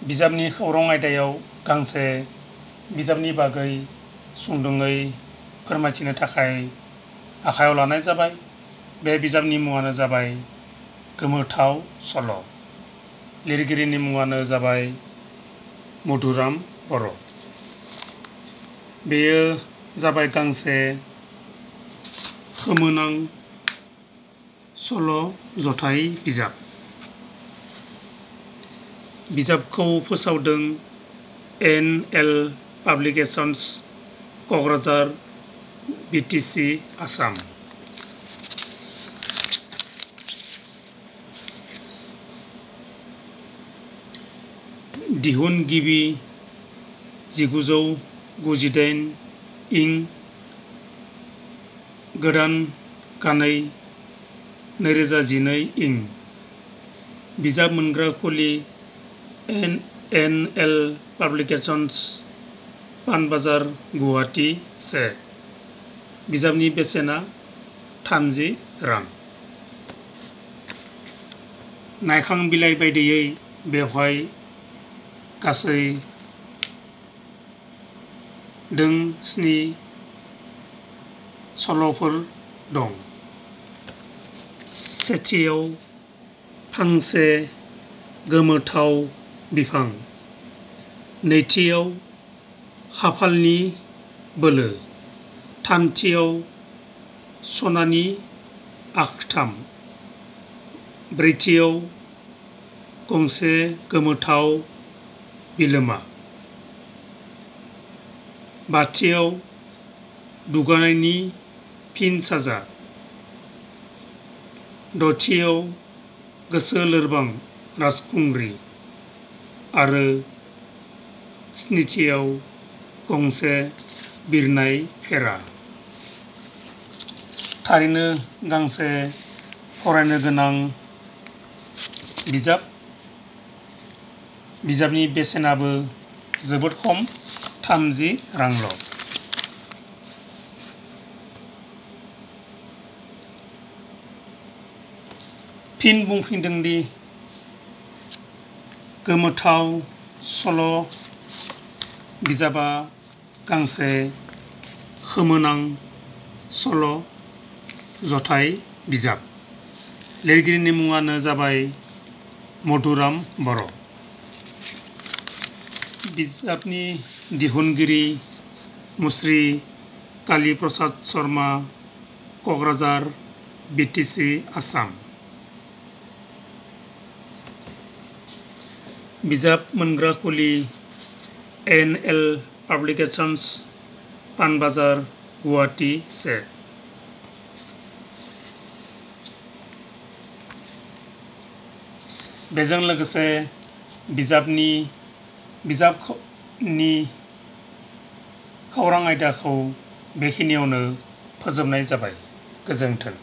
बिजाबनि खौरां आयदायाव गांसे बिजाबनि बागै सुंदुङै फोरमायथिनो थाखाय आखायाव लानाय जाबाय। बे बिजाबनि मुङानो जाबाय गोमोथाव सल'। लिरगिरिनि मुङानो जाबाय मधुराम बर'। बेयो जाबाय गांसे खोमोनां सल' जथाइ बिजाब। बिजाबखौ फोसावदों एन.एल. पाब्लिकेशन्स, क'क्राझार, बि.टि.सि., आसाम। दिहुनगिरि 1998 इं। गोदानगानै 2012 इं। बिजाब मोनग्रा खुलि एन.एल. पाब्लिकेशन्स, पानबाजार, गुवाहाटी 1। बिजाबनि बेसेना 30 रां। नायखां बिलाइ बायदियै बेवहाय गासै दों 7 सल'फोर दं। सेथियाव फांसे गोमोथाव बिफां, नैथियाव खाफालनि बोलो, थामथियाव सनानि आखथाम, ब्रैथियाव गंसे गोमोथाव बिलोमा, बाथियाव दुगानायनि फिन साजा, दथियाव गोसो लोरबां राजखुंग्रि आरो स्निथियाव गंसे बिरनाय फेरा। थारैनो गांसे फरायनो गोनां बिजाब। बिजाबनि बेसेनाबो जोबोद खम, 30 रांल'। फिन बुंफिनदों दि गोमोथाव सल' बिजाबा गांसे खोमोनां सल' जथाइ बिजाब। लिरगिरिनि मुङानो जाबाय मधुराम बर'। बिजाबनि दिहुनगिरि मुस्रि काली प्रसाद शर्मा, क'क्राझार, बि.टि.सि., आसाम। बिजाब मोनग्रा खुलि एन.एल. पाब्लिकेशन्स, पानबाजार, गुवाहाटी 1। बेजों लोगोसे बिजाबनि खौरां आयदाखौ बेखिनियावनो फोजोबनाय जाबाय। गोजोन्थों।